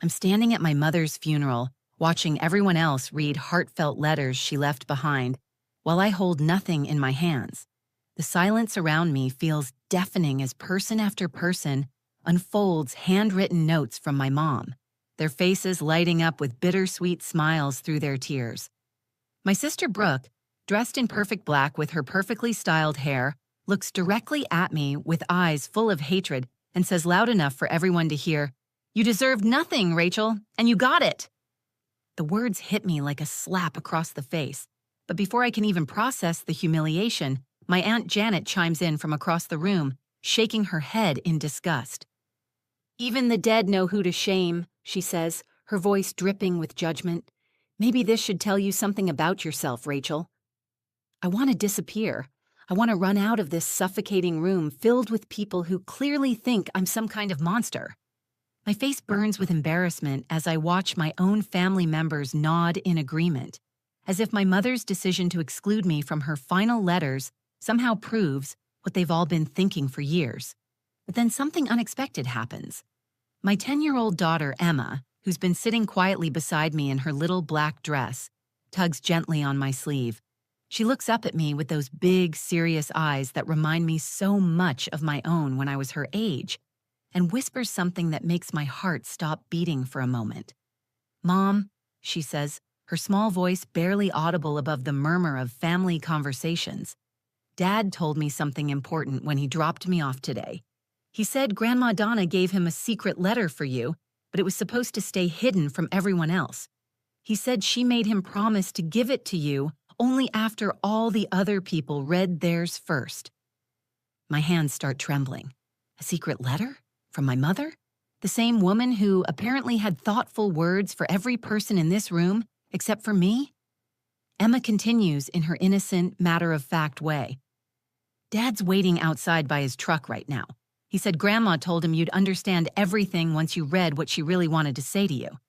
I'm standing at my mother's funeral, watching everyone else read heartfelt letters she left behind, while I hold nothing in my hands. The silence around me feels deafening as person after person unfolds handwritten notes from my mom, their faces lighting up with bittersweet smiles through their tears. My sister Brooke, dressed in perfect black with her perfectly styled hair, looks directly at me with eyes full of hatred and says loud enough for everyone to hear, "You deserved nothing, Rachel, and you got it." The words hit me like a slap across the face, but before I can even process the humiliation, my Aunt Janet chimes in from across the room, shaking her head in disgust. "Even the dead know who to shame," she says, her voice dripping with judgment. "Maybe this should tell you something about yourself, Rachel." I want to disappear. I want to run out of this suffocating room filled with people who clearly think I'm some kind of monster. My face burns with embarrassment as I watch my own family members nod in agreement, as if my mother's decision to exclude me from her final letters somehow proves what they've all been thinking for years. But then something unexpected happens. My 10-year-old daughter, Emma, who's been sitting quietly beside me in her little black dress, tugs gently on my sleeve. She looks up at me with those big, serious eyes that remind me so much of my own when I was her age, and whispers something that makes my heart stop beating for a moment. "Mom," she says, her small voice barely audible above the murmur of family conversations. "Dad told me something important when he dropped me off today. He said Grandma Donna gave him a secret letter for you, but it was supposed to stay hidden from everyone else. He said she made him promise to give it to you only after all the other people read theirs first." My hands start trembling. A secret letter? From my mother? The same woman who apparently had thoughtful words for every person in this room, except for me? Emma continues in her innocent, matter-of-fact way. "Dad's waiting outside by his truck right now. He said Grandma told him you'd understand everything once you read what she really wanted to say to you."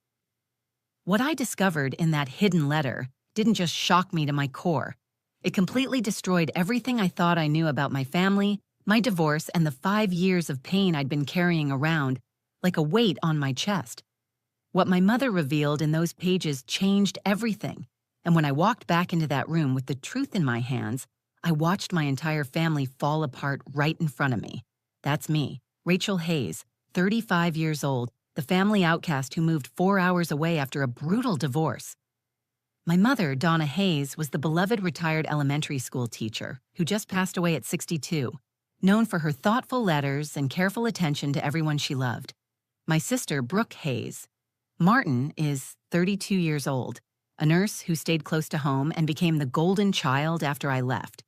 What I discovered in that hidden letter didn't just shock me to my core. It completely destroyed everything I thought I knew about my family, my divorce, and the 5 years of pain I'd been carrying around, like a weight on my chest. What my mother revealed in those pages changed everything, and when I walked back into that room with the truth in my hands, I watched my entire family fall apart right in front of me. That's me, Rachel Hayes, 35 years old, the family outcast who moved 4 hours away after a brutal divorce. My mother, Donna Hayes, was the beloved retired elementary school teacher who just passed away at 62, known for her thoughtful letters and careful attention to everyone she loved. My sister, Brooke Hayes. Martin is 32 years old, a nurse who stayed close to home and became the golden child after I left.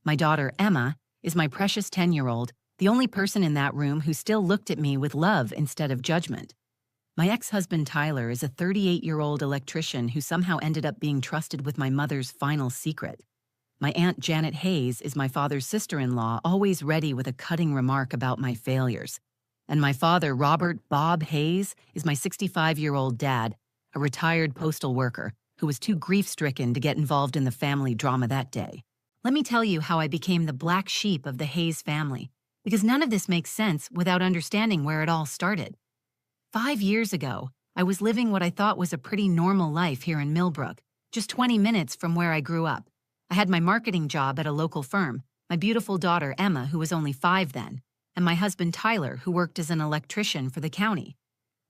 My daughter, Emma, is my precious 10-year-old, the only person in that room who still looked at me with love instead of judgment. My ex-husband Tyler is a 38-year-old electrician who somehow ended up being trusted with my mother's final secret. My Aunt Janet Hayes is my father's sister-in-law, always ready with a cutting remark about my failures. And my father, Robert Bob Hayes, is my 65-year-old dad, a retired postal worker who was too grief-stricken to get involved in the family drama that day. Let me tell you how I became the black sheep of the Hayes family, because none of this makes sense without understanding where it all started. 5 years ago, I was living what I thought was a pretty normal life here in Millbrook, just 20 minutes from where I grew up. I had my marketing job at a local firm, my beautiful daughter Emma, who was only 5 then, and my husband Tyler, who worked as an electrician for the county.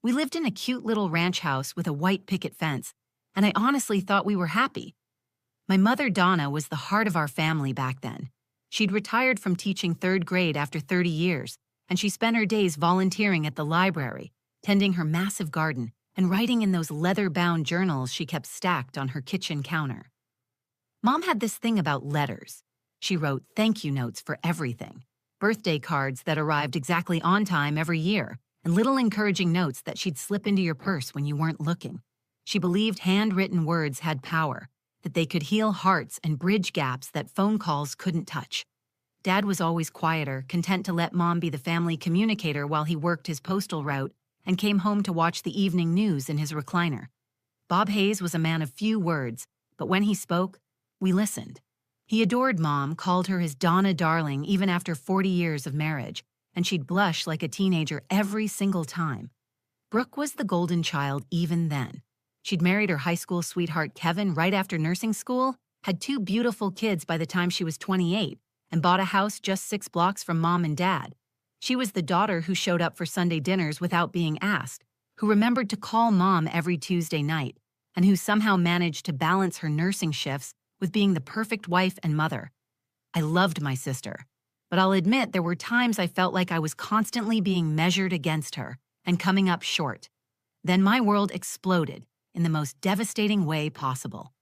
We lived in a cute little ranch house with a white picket fence, and I honestly thought we were happy. My mother Donna was the heart of our family back then. She'd retired from teaching 3rd grade after 30 years, and she spent her days volunteering at the library, tending her massive garden, and writing in those leather-bound journals she kept stacked on her kitchen counter. Mom had this thing about letters. She wrote thank you notes for everything, birthday cards that arrived exactly on time every year, and little encouraging notes that she'd slip into your purse when you weren't looking. She believed handwritten words had power, that they could heal hearts and bridge gaps that phone calls couldn't touch. Dad was always quieter, content to let Mom be the family communicator while he worked his postal route and came home to watch the evening news in his recliner. Bob Hayes was a man of few words, but when he spoke, we listened. He adored Mom, called her his Donna darling even after 40 years of marriage, and she'd blush like a teenager every single time. Brooke was the golden child even then. She'd married her high school sweetheart Kevin right after nursing school, had two beautiful kids by the time she was 28, and bought a house just 6 blocks from mom and dad. She was the daughter who showed up for Sunday dinners without being asked, who remembered to call mom every Tuesday night, and who somehow managed to balance her nursing shifts with being the perfect wife and mother. I loved my sister, but I'll admit there were times I felt like I was constantly being measured against her and coming up short. Then my world exploded in the most devastating way possible.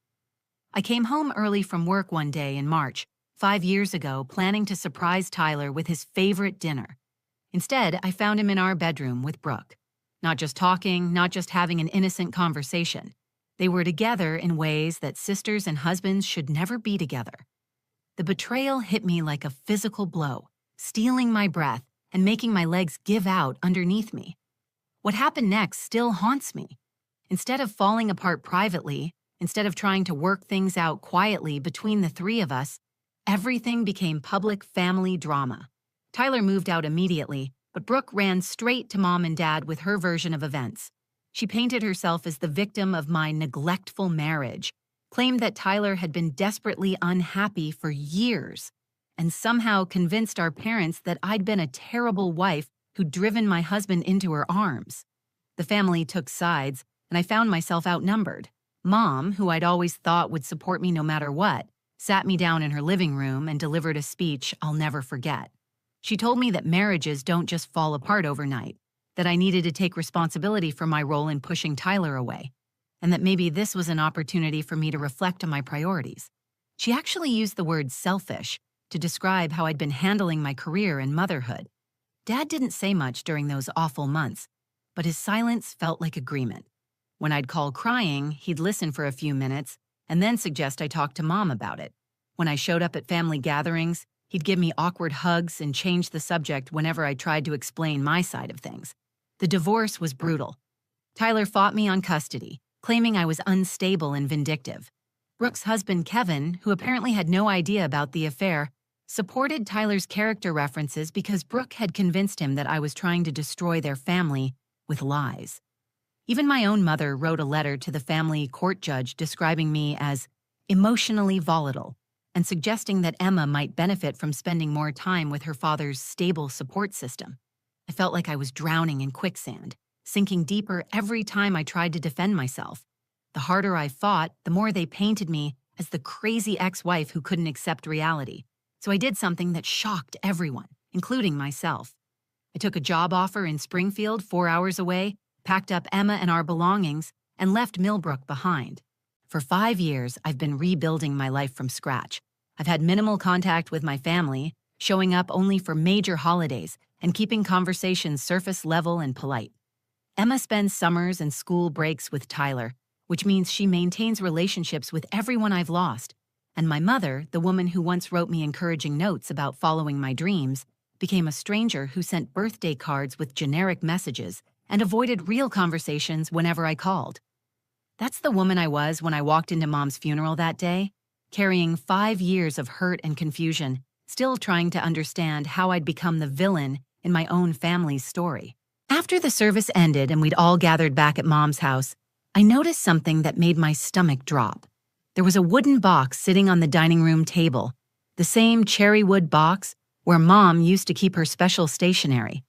I came home early from work one day in March, 5 years ago, planning to surprise Tyler with his favorite dinner. Instead, I found him in our bedroom with Brooke. Not just talking, not just having an innocent conversation. They were together in ways that sisters and husbands should never be together. The betrayal hit me like a physical blow, stealing my breath and making my legs give out underneath me. What happened next still haunts me. Instead of falling apart privately, instead of trying to work things out quietly between the three of us, everything became public family drama. Tyler moved out immediately, but Brooke ran straight to mom and dad with her version of events. She painted herself as the victim of my neglectful marriage, claimed that Tyler had been desperately unhappy for years, and somehow convinced our parents that I'd been a terrible wife who'd driven my husband into her arms. The family took sides, and I found myself outnumbered. Mom, who I'd always thought would support me no matter what, sat me down in her living room and delivered a speech I'll never forget. She told me that marriages don't just fall apart overnight, that I needed to take responsibility for my role in pushing Tyler away, and that maybe this was an opportunity for me to reflect on my priorities. She actually used the word selfish to describe how I'd been handling my career and motherhood. Dad didn't say much during those awful months, but his silence felt like agreement. When I'd call crying, he'd listen for a few minutes and then suggest I talk to mom about it. When I showed up at family gatherings, he'd give me awkward hugs and change the subject whenever I tried to explain my side of things. The divorce was brutal. Tyler fought me on custody, claiming I was unstable and vindictive. Brooke's husband, Kevin, who apparently had no idea about the affair, supported Tyler's character references because Brooke had convinced him that I was trying to destroy their family with lies. Even my own mother wrote a letter to the family court judge describing me as emotionally volatile and suggesting that Emma might benefit from spending more time with her father's stable support system. I felt like I was drowning in quicksand, sinking deeper every time I tried to defend myself. The harder I fought, the more they painted me as the crazy ex-wife who couldn't accept reality. So I did something that shocked everyone, including myself. I took a job offer in Springfield, 4 hours away, packed up Emma and our belongings, and left Millbrook behind. For 5 years, I've been rebuilding my life from scratch. I've had minimal contact with my family, showing up only for major holidays and keeping conversations surface level and polite. Emma spends summers and school breaks with Tyler, which means she maintains relationships with everyone I've lost. And my mother, the woman who once wrote me encouraging notes about following my dreams, became a stranger who sent birthday cards with generic messages and avoided real conversations whenever I called. That's the woman I was when I walked into Mom's funeral that day, carrying 5 years of hurt and confusion, still trying to understand how I'd become the villain in my own family's story. After the service ended and we'd all gathered back at Mom's house, I noticed something that made my stomach drop. There was a wooden box sitting on the dining room table, the same cherry wood box where Mom used to keep her special stationery.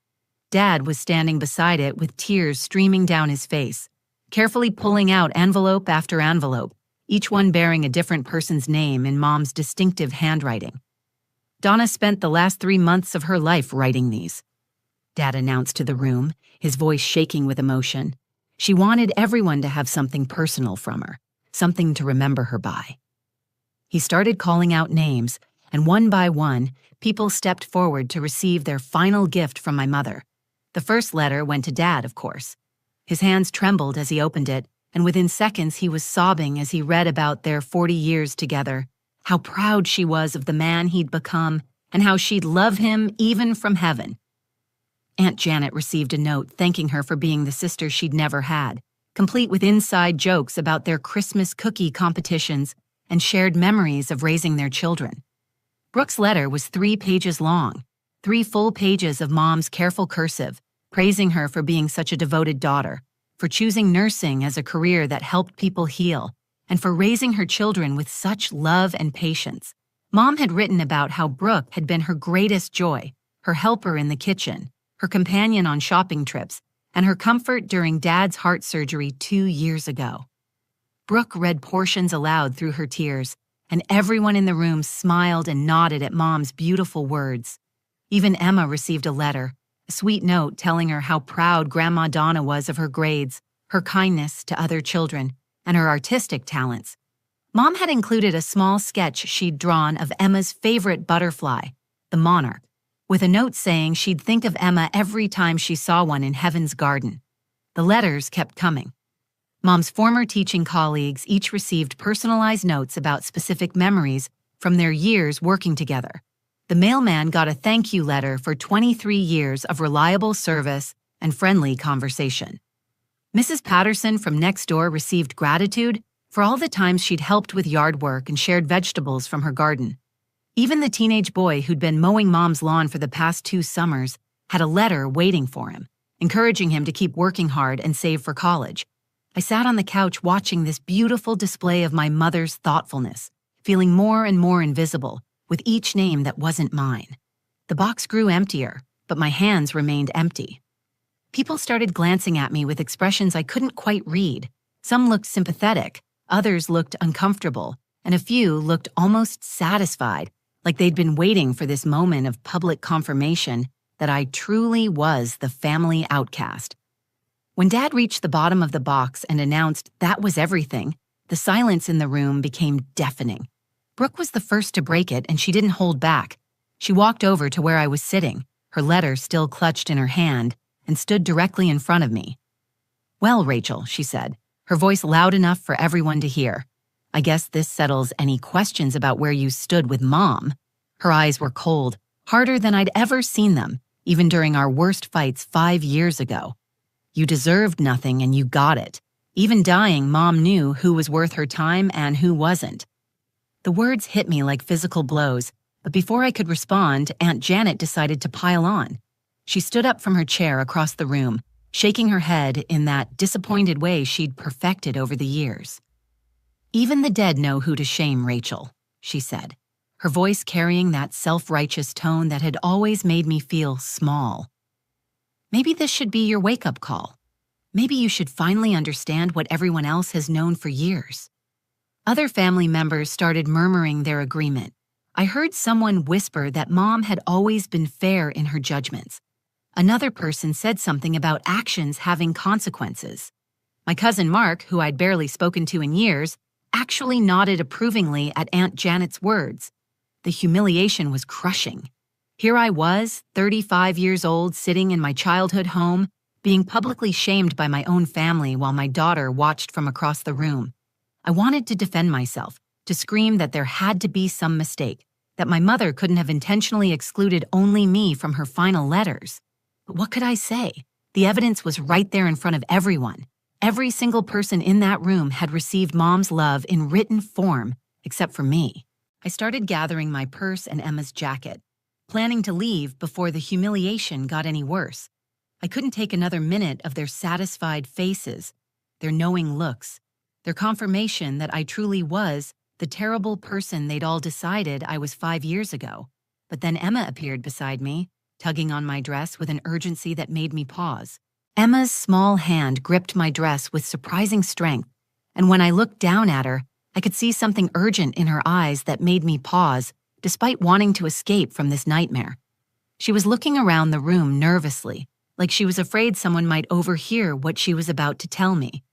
Dad was standing beside it with tears streaming down his face, carefully pulling out envelope after envelope, each one bearing a different person's name in Mom's distinctive handwriting. Donna spent the last 3 months of her life writing these, Dad announced to the room, his voice shaking with emotion. She wanted everyone to have something personal from her, something to remember her by. He started calling out names, and one by one, people stepped forward to receive their final gift from my mother. The first letter went to Dad, of course. His hands trembled as he opened it, and within seconds he was sobbing as he read about their 40 years together, how proud she was of the man he'd become, and how she'd love him even from heaven. Aunt Janet received a note thanking her for being the sister she'd never had, complete with inside jokes about their Christmas cookie competitions and shared memories of raising their children. Brooke's letter was 3 pages long, 3 full pages of Mom's careful cursive, praising her for being such a devoted daughter, for choosing nursing as a career that helped people heal, and for raising her children with such love and patience. Mom had written about how Brooke had been her greatest joy, her helper in the kitchen, her companion on shopping trips, and her comfort during Dad's heart surgery 2 years ago. Brooke read portions aloud through her tears, and everyone in the room smiled and nodded at Mom's beautiful words. Even Emma received a letter, a sweet note telling her how proud Grandma Donna was of her grades, her kindness to other children, and her artistic talents. Mom had included a small sketch she'd drawn of Emma's favorite butterfly, the monarch, with a note saying she'd think of Emma every time she saw one in Heaven's Garden. The letters kept coming. Mom's former teaching colleagues each received personalized notes about specific memories from their years working together. The mailman got a thank you letter for 23 years of reliable service and friendly conversation. Mrs. Patterson from next door received gratitude for all the times she'd helped with yard work and shared vegetables from her garden. Even the teenage boy who'd been mowing Mom's lawn for the past 2 summers had a letter waiting for him, encouraging him to keep working hard and save for college. I sat on the couch watching this beautiful display of my mother's thoughtfulness, feeling more and more invisible with each name that wasn't mine. The box grew emptier, but my hands remained empty. People started glancing at me with expressions I couldn't quite read. Some looked sympathetic, others looked uncomfortable, and a few looked almost satisfied, like they'd been waiting for this moment of public confirmation that I truly was the family outcast. When Dad reached the bottom of the box and announced that was everything, the silence in the room became deafening. Brooke was the first to break it, and she didn't hold back. She walked over to where I was sitting, her letter still clutched in her hand, and stood directly in front of me. "Well, Rachel," she said, her voice loud enough for everyone to hear, "I guess this settles any questions about where you stood with Mom." Her eyes were cold, harder than I'd ever seen them, even during our worst fights 5 years ago. "You deserved nothing and you got it. Even dying, Mom knew who was worth her time and who wasn't." The words hit me like physical blows, but before I could respond, Aunt Janet decided to pile on. She stood up from her chair across the room, shaking her head in that disappointed way she'd perfected over the years. "Even the dead know who to shame, Rachel," she said, her voice carrying that self-righteous tone that had always made me feel small. "Maybe this should be your wake-up call. Maybe you should finally understand what everyone else has known for years." Other family members started murmuring their agreement. I heard someone whisper that Mom had always been fair in her judgments. Another person said something about actions having consequences. My cousin Mark, who I'd barely spoken to in years, actually nodded approvingly at Aunt Janet's words. The humiliation was crushing. Here I was, 35 years old, sitting in my childhood home, being publicly shamed by my own family while my daughter watched from across the room. I wanted to defend myself, to scream that there had to be some mistake, that my mother couldn't have intentionally excluded only me from her final letters. But what could I say? The evidence was right there in front of everyone. Every single person in that room had received Mom's love in written form, except for me. I started gathering my purse and Emma's jacket, planning to leave before the humiliation got any worse. I couldn't take another minute of their satisfied faces, their knowing looks, their confirmation that I truly was the terrible person they'd all decided I was 5 years ago. But then Emma appeared beside me, tugging on my dress with an urgency that made me pause. Emma's small hand gripped my dress with surprising strength, and when I looked down at her, I could see something urgent in her eyes that made me pause, despite wanting to escape from this nightmare. She was looking around the room nervously, like she was afraid someone might overhear what she was about to tell me.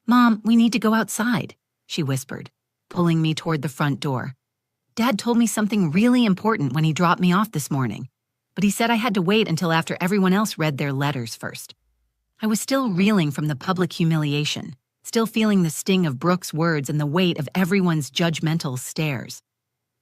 "Mom, we need to go outside," she whispered, pulling me toward the front door. "Dad told me something really important when he dropped me off this morning, but he said I had to wait until after everyone else read their letters first." I was still reeling from the public humiliation, still feeling the sting of Brooke's words and the weight of everyone's judgmental stares.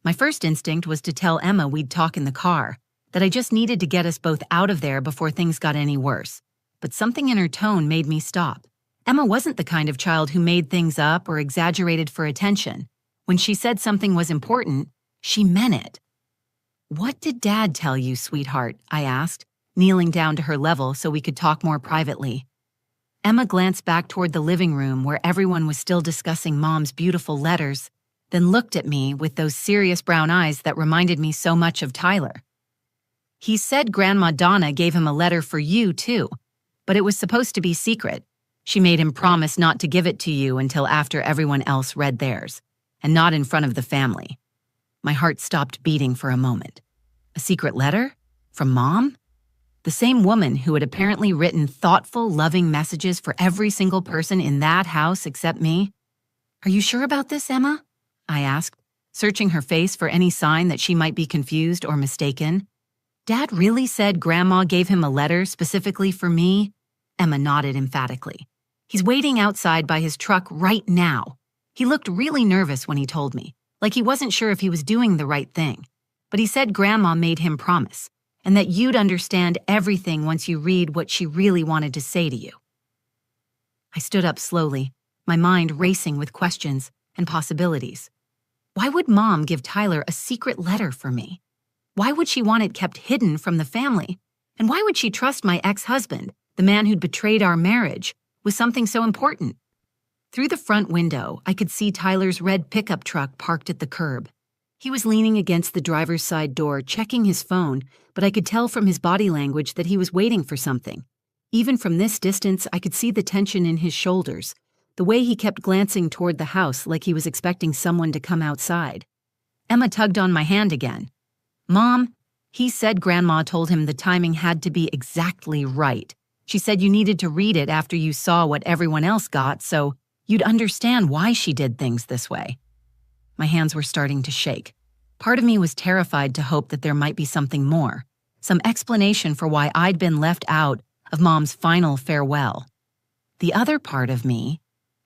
My first instinct was to tell Emma we'd talk in the car, that I just needed to get us both out of there before things got any worse. But something in her tone made me stop. Emma wasn't the kind of child who made things up or exaggerated for attention. When she said something was important, she meant it. "What did Dad tell you, sweetheart?" I asked, kneeling down to her level so we could talk more privately. Emma glanced back toward the living room where everyone was still discussing Mom's beautiful letters, then looked at me with those serious brown eyes that reminded me so much of Tyler. He said Grandma Donna gave him a letter for you, too, but it was supposed to be secret. She made him promise not to give it to you until after everyone else read theirs, and not in front of the family. My heart stopped beating for a moment. A secret letter? From Mom? The same woman who had apparently written thoughtful, loving messages for every single person in that house except me. "Are you sure about this, Emma?" I asked, searching her face for any sign that she might be confused or mistaken. "Dad really said Grandma gave him a letter specifically for me?" Emma nodded emphatically. "He's waiting outside by his truck right now. He looked really nervous when he told me, like he wasn't sure if he was doing the right thing. But he said Grandma made him promise, and that you'd understand everything once you read what she really wanted to say to you." I stood up slowly, my mind racing with questions and possibilities. Why would Mom give Tyler a secret letter for me? Why would she want it kept hidden from the family? And why would she trust my ex-husband, the man who'd betrayed our marriage, with something so important? Through the front window, I could see Tyler's red pickup truck parked at the curb. He was leaning against the driver's side door, checking his phone, but I could tell from his body language that he was waiting for something. Even from this distance, I could see the tension in his shoulders, the way he kept glancing toward the house like he was expecting someone to come outside. Emma tugged on my hand again. "Mom, he said Grandma told him the timing had to be exactly right. She said you needed to read it after you saw what everyone else got, so you'd understand why she did things this way." My hands were starting to shake. Part of me was terrified to hope that there might be something more, some explanation for why I'd been left out of Mom's final farewell. The other part of me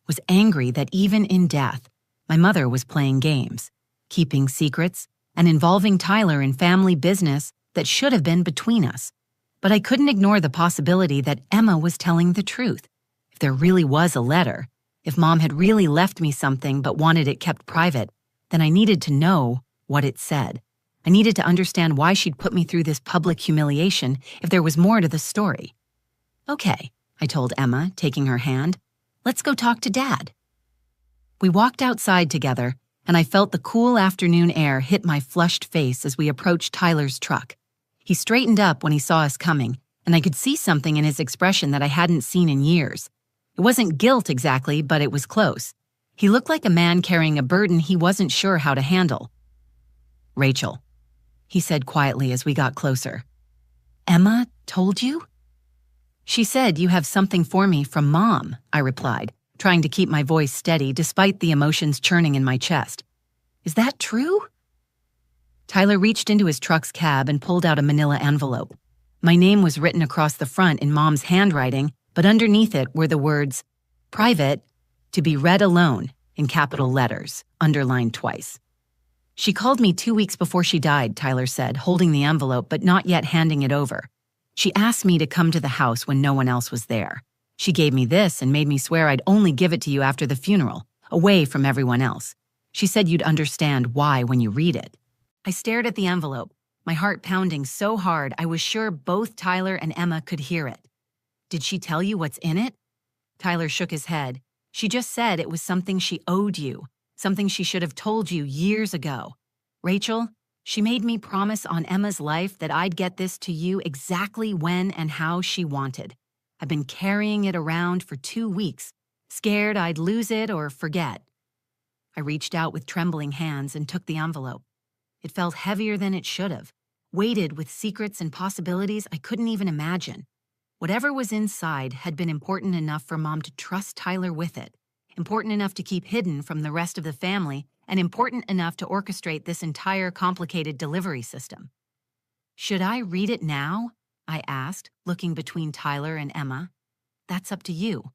was angry that even in death, my mother was playing games, keeping secrets, and involving Tyler in family business that should have been between us. But I couldn't ignore the possibility that Emma was telling the truth. If there really was a letter, if Mom had really left me something but wanted it kept private, then I needed to know what it said. I needed to understand why she'd put me through this public humiliation if there was more to the story. "Okay," I told Emma, taking her hand. "Let's go talk to Dad." We walked outside together, and I felt the cool afternoon air hit my flushed face as we approached Tyler's truck. He straightened up when he saw us coming, and I could see something in his expression that I hadn't seen in years. It wasn't guilt exactly, but it was close. He looked like a man carrying a burden he wasn't sure how to handle. "Rachel," he said quietly as we got closer. "Emma told you?" "She said you have something for me from Mom," I replied, trying to keep my voice steady despite the emotions churning in my chest. "Is that true?" Tyler reached into his truck's cab and pulled out a manila envelope. My name was written across the front in Mom's handwriting, but underneath it were the words, "Private, to be read alone," in capital letters, underlined twice. "She called me 2 weeks before she died," Tyler said, holding the envelope but not yet handing it over. "She asked me to come to the house when no one else was there. She gave me this and made me swear I'd only give it to you after the funeral, away from everyone else. She said you'd understand why when you read it." I stared at the envelope, my heart pounding so hard I was sure both Tyler and Emma could hear it. "Did she tell you what's in it?" Tyler shook his head. "She just said it was something she owed you, something she should have told you years ago. Rachel, she made me promise on Emma's life that I'd get this to you exactly when and how she wanted. I've been carrying it around for 2 weeks, scared I'd lose it or forget." I reached out with trembling hands and took the envelope. It felt heavier than it should have, weighted with secrets and possibilities I couldn't even imagine. Whatever was inside had been important enough for Mom to trust Tyler with it, important enough to keep hidden from the rest of the family, and important enough to orchestrate this entire complicated delivery system. "Should I read it now?" I asked, looking between Tyler and Emma. "That's up to you,"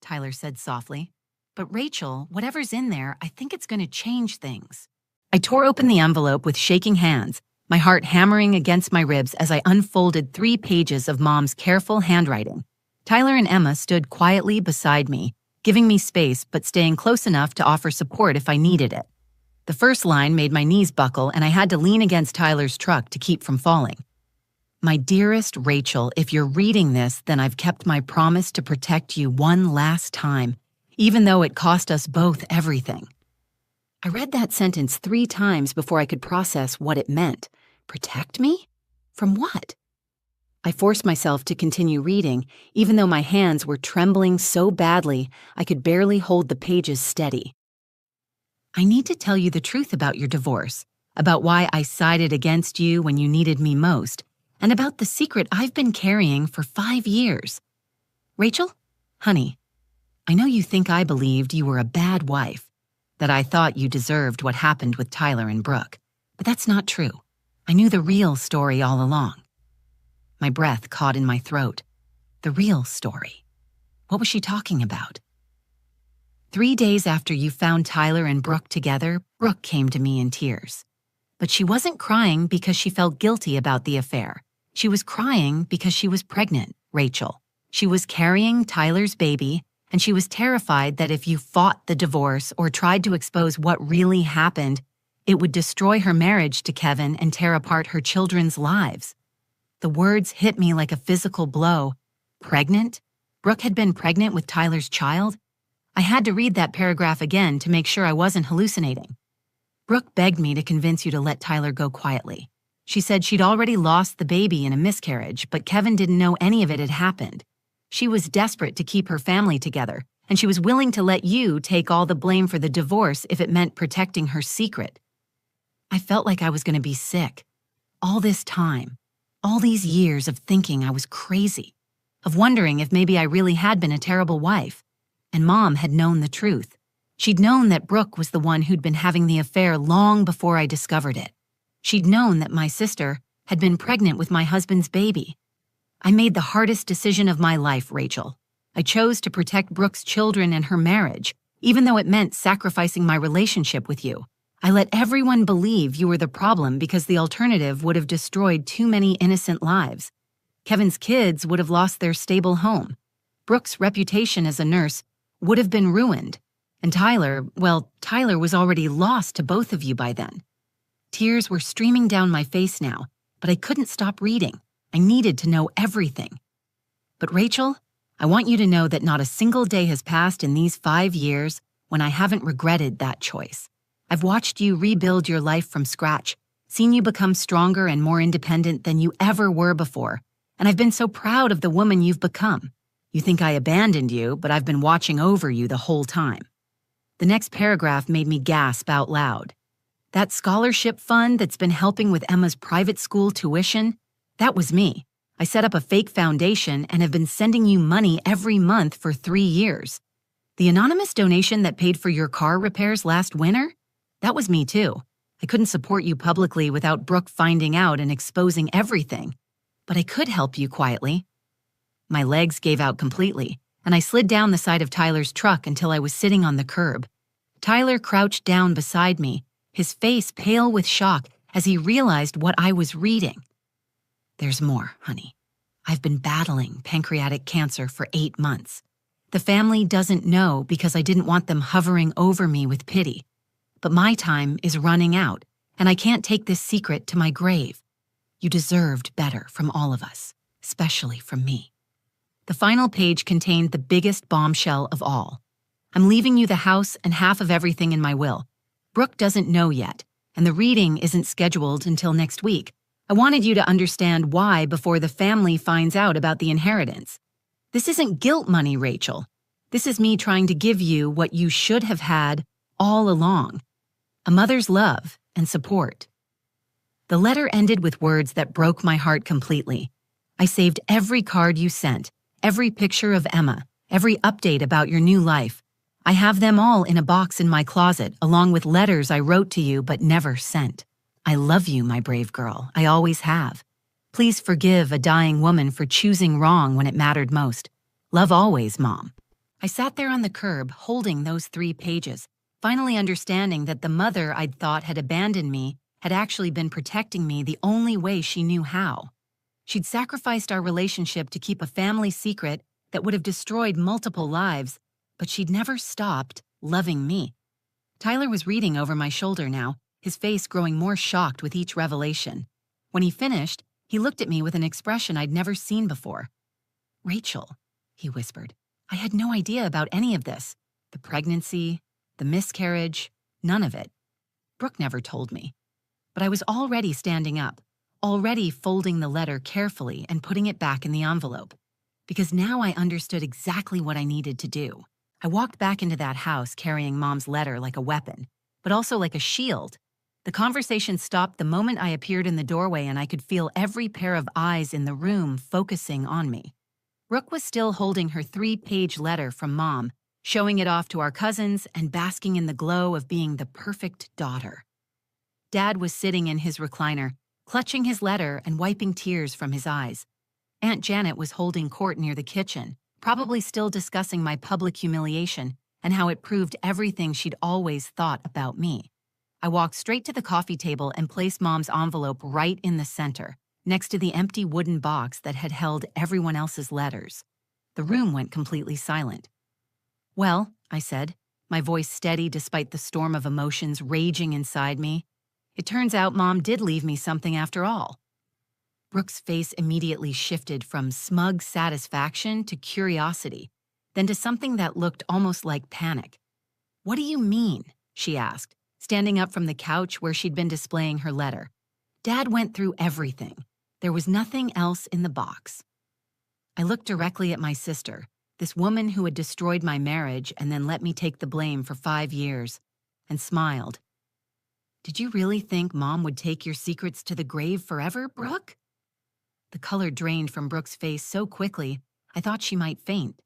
Tyler said softly. "But Rachel, whatever's in there, I think it's going to change things." I tore open the envelope with shaking hands, my heart hammering against my ribs as I unfolded 3 pages of Mom's careful handwriting. Tyler and Emma stood quietly beside me, giving me space but staying close enough to offer support if I needed it. The first line made my knees buckle and I had to lean against Tyler's truck to keep from falling. My dearest Rachel, if you're reading this, then I've kept my promise to protect you one last time, even though it cost us both everything. I read that sentence 3 times before I could process what it meant. Protect me? From what? I forced myself to continue reading, even though my hands were trembling so badly I could barely hold the pages steady. I need to tell you the truth about your divorce, about why I sided against you when you needed me most, and about the secret I've been carrying for 5 years. Rachel, honey, I know you think I believed you were a bad wife, that I thought you deserved what happened with Tyler and Brooke, but that's not true. I knew the real story all along. My breath caught in my throat. The real story. What was she talking about? 3 days after you found Tyler and Brooke together, Brooke came to me in tears. But she wasn't crying because she felt guilty about the affair. She was crying because she was pregnant, Rachel. She was carrying Tyler's baby, and she was terrified that if you fought the divorce or tried to expose what really happened, it would destroy her marriage to Kevin and tear apart her children's lives. The words hit me like a physical blow. Pregnant? Brooke had been pregnant with Tyler's child? I had to read that paragraph again to make sure I wasn't hallucinating. Brooke begged me to convince you to let Tyler go quietly. She said she'd already lost the baby in a miscarriage, but Kevin didn't know any of it had happened. She was desperate to keep her family together, and she was willing to let you take all the blame for the divorce if it meant protecting her secret. I felt like I was going to be sick. All this time, all these years of thinking I was crazy, of wondering if maybe I really had been a terrible wife. And Mom had known the truth. She'd known that Brooke was the one who'd been having the affair long before I discovered it. She'd known that my sister had been pregnant with my husband's baby. I made the hardest decision of my life, Rachel. I chose to protect Brooke's children and her marriage, even though it meant sacrificing my relationship with you. I let everyone believe you were the problem because the alternative would have destroyed too many innocent lives. Kevin's kids would have lost their stable home. Brooke's reputation as a nurse would have been ruined. And Tyler was already lost to both of you by then. Tears were streaming down my face now, but I couldn't stop reading. I needed to know everything. But Rachel, I want you to know that not a single day has passed in these 5 years when I haven't regretted that choice. I've watched you rebuild your life from scratch, seen you become stronger and more independent than you ever were before, and I've been so proud of the woman you've become. You think I abandoned you, but I've been watching over you the whole time. The next paragraph made me gasp out loud. That scholarship fund that's been helping with Emma's private school tuition, that was me. I set up a fake foundation and have been sending you money every month for 3 years. The anonymous donation that paid for your car repairs last winter, that was me too. I couldn't support you publicly without Brooke finding out and exposing everything. But I could help you quietly. My legs gave out completely, and I slid down the side of Tyler's truck until I was sitting on the curb. Tyler crouched down beside me, his face pale with shock as he realized what I was reading. There's more, honey. I've been battling pancreatic cancer for 8 months. The family doesn't know because I didn't want them hovering over me with pity. But my time is running out, and I can't take this secret to my grave. You deserved better from all of us, especially from me. The final page contained the biggest bombshell of all. I'm leaving you the house and half of everything in my will. Brooke doesn't know yet, and the reading isn't scheduled until next week. I wanted you to understand why before the family finds out about the inheritance. This isn't guilt money, Rachel. This is me trying to give you what you should have had all along. A mother's love and support. The letter ended with words that broke my heart completely. I saved every card you sent, every picture of Emma, every update about your new life. I have them all in a box in my closet, along with letters I wrote to you but never sent. I love you, my brave girl. I always have. Please forgive a dying woman for choosing wrong when it mattered most. Love always, Mom. I sat there on the curb, holding those 3 pages, finally understanding that the mother I'd thought had abandoned me had actually been protecting me the only way she knew how. She'd sacrificed our relationship to keep a family secret that would have destroyed multiple lives, but she'd never stopped loving me. Tyler was reading over my shoulder now, his face growing more shocked with each revelation. When he finished, He looked at me with an expression I'd never seen before. "Rachel," he whispered, "I had no idea about any of this. The pregnancy, the miscarriage, none of it. Brooke never told me." But I was already standing up, already folding the letter carefully and putting it back in the envelope. Because now I understood exactly what I needed to do. I walked back into that house carrying Mom's letter like a weapon, but also like a shield. The conversation stopped the moment I appeared in the doorway, and I could feel every pair of eyes in the room focusing on me. Brooke was still holding her 3-page letter from Mom, showing it off to our cousins and basking in the glow of being the perfect daughter. Dad was sitting in his recliner, clutching his letter and wiping tears from his eyes. Aunt Janet was holding court near the kitchen, probably still discussing my public humiliation and how it proved everything she'd always thought about me. I walked straight to the coffee table and placed Mom's envelope right in the center, next to the empty wooden box that had held everyone else's letters. The room went completely silent. "Well," I said, my voice steady despite the storm of emotions raging inside me, "it turns out Mom did leave me something after all." Brooke's face immediately shifted from smug satisfaction to curiosity, then to something that looked almost like panic. "What do you mean?" she asked, standing up from the couch where she'd been displaying her letter. "Dad went through everything. There was nothing else in the box." I looked directly at my sister, this woman who had destroyed my marriage and then let me take the blame for 5 years, and smiled. "Did you really think Mom would take your secrets to the grave forever, Brooke?" The color drained from Brooke's face so quickly, I thought she might faint.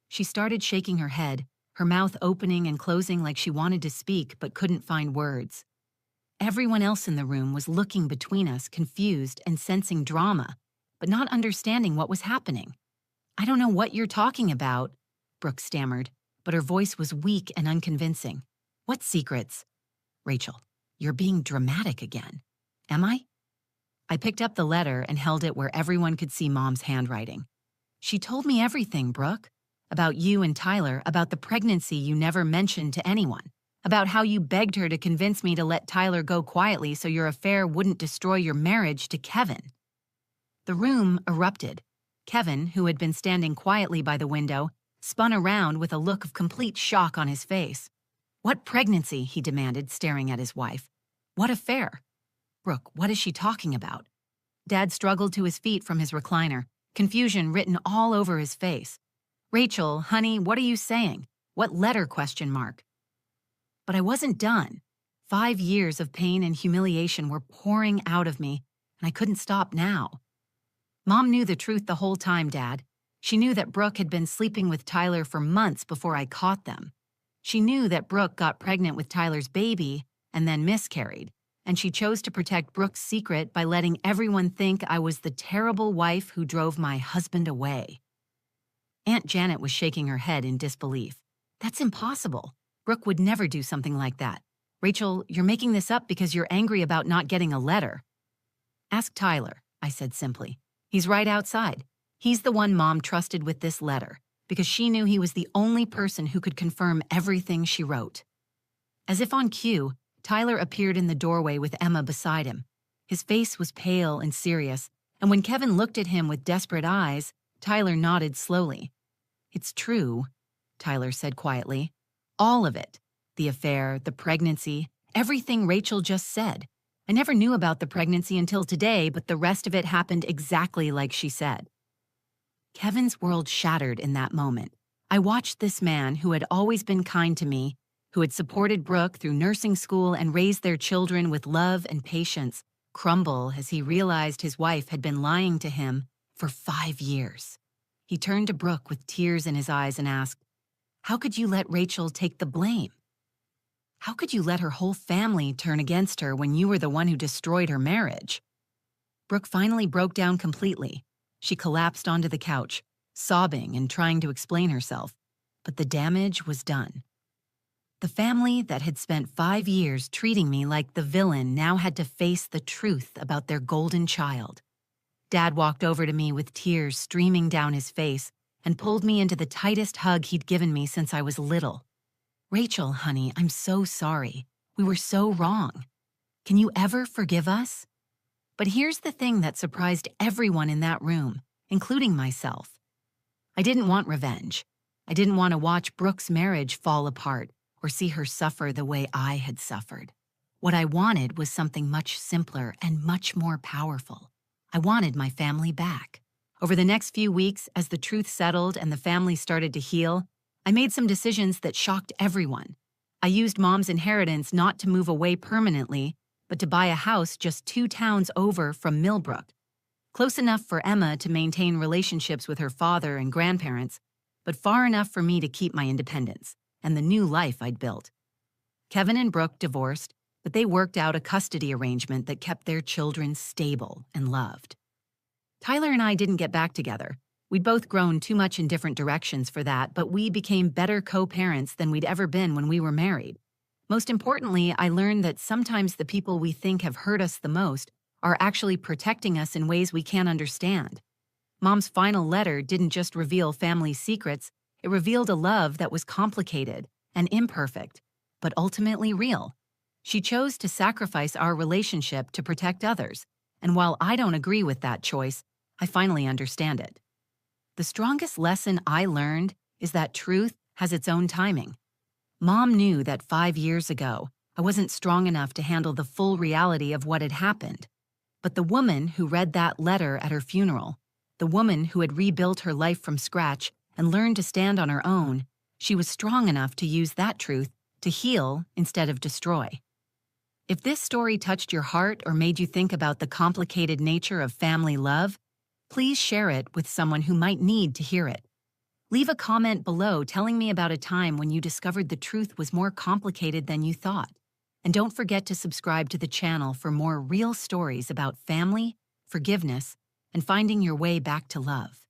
She started shaking her head, her mouth opening and closing like she wanted to speak but couldn't find words. Everyone else in the room was looking between us, confused and sensing drama, but not understanding what was happening. "I don't know what you're talking about," Brooke stammered, but her voice was weak and unconvincing. "What secrets?" "Rachel, you're being dramatic again." "Am I?" I picked up the letter and held it where everyone could see Mom's handwriting. "She told me everything, Brooke. About you and Tyler, about the pregnancy you never mentioned to anyone, about how you begged her to convince me to let Tyler go quietly so your affair wouldn't destroy your marriage to Kevin." The room erupted. Kevin, who had been standing quietly by the window, spun around with a look of complete shock on his face. "What pregnancy?" he demanded, staring at his wife. "What affair? Brooke, what is she talking about?" Dad struggled to his feet from his recliner, confusion written all over his face. "Rachel, honey, what are you saying? What letter?" ? But I wasn't done. 5 years of pain and humiliation were pouring out of me, and I couldn't stop now. "Mom knew the truth the whole time, Dad. She knew that Brooke had been sleeping with Tyler for months before I caught them. She knew that Brooke got pregnant with Tyler's baby and then miscarried, and she chose to protect Brooke's secret by letting everyone think I was the terrible wife who drove my husband away." Aunt Janet was shaking her head in disbelief. "That's impossible. Brooke would never do something like that. Rachel, you're making this up because you're angry about not getting a letter." "Ask Tyler," I said simply. "He's right outside. He's the one Mom trusted with this letter, because she knew he was the only person who could confirm everything she wrote." As if on cue, Tyler appeared in the doorway with Emma beside him. His face was pale and serious, and when Kevin looked at him with desperate eyes, Tyler nodded slowly. "It's true," Tyler said quietly. "All of it. The affair, the pregnancy, everything Rachel just said. I never knew about the pregnancy until today, but the rest of it happened exactly like she said." Kevin's world shattered in that moment. I watched this man who had always been kind to me, who had supported Brooke through nursing school and raised their children with love and patience, crumble as he realized his wife had been lying to him for 5 years. He turned to Brooke with tears in his eyes and asked, "How could you let Rachel take the blame? How could you let her whole family turn against her when you were the one who destroyed her marriage?" Brooke finally broke down completely. She collapsed onto the couch, sobbing and trying to explain herself, but the damage was done. The family that had spent 5 years treating me like the villain now had to face the truth about their golden child. Dad walked over to me with tears streaming down his face and pulled me into the tightest hug he'd given me since I was little. "Rachel, honey, I'm so sorry. We were so wrong. Can you ever forgive us?" But here's the thing that surprised everyone in that room, including myself. I didn't want revenge. I didn't want to watch Brooke's marriage fall apart or see her suffer the way I had suffered. What I wanted was something much simpler and much more powerful. I wanted my family back. Over the next few weeks, as the truth settled and the family started to heal, I made some decisions that shocked everyone. I used Mom's inheritance not to move away permanently, but to buy a house just 2 towns over from Millbrook. Close enough for Emma to maintain relationships with her father and grandparents, but far enough for me to keep my independence and the new life I'd built. Kevin and Brooke divorced, but they worked out a custody arrangement that kept their children stable and loved. Tyler and I didn't get back together. We'd both grown too much in different directions for that, but we became better co-parents than we'd ever been when we were married. Most importantly, I learned that sometimes the people we think have hurt us the most are actually protecting us in ways we can't understand. Mom's final letter didn't just reveal family secrets, it revealed a love that was complicated and imperfect, but ultimately real. She chose to sacrifice our relationship to protect others, and while I don't agree with that choice, I finally understand it. The strongest lesson I learned is that truth has its own timing. Mom knew that 5 years ago, I wasn't strong enough to handle the full reality of what had happened. But the woman who read that letter at her funeral, the woman who had rebuilt her life from scratch and learned to stand on her own, she was strong enough to use that truth to heal instead of destroy. If this story touched your heart or made you think about the complicated nature of family love, please share it with someone who might need to hear it. Leave a comment below telling me about a time when you discovered the truth was more complicated than you thought. And don't forget to subscribe to the channel for more real stories about family, forgiveness, and finding your way back to love.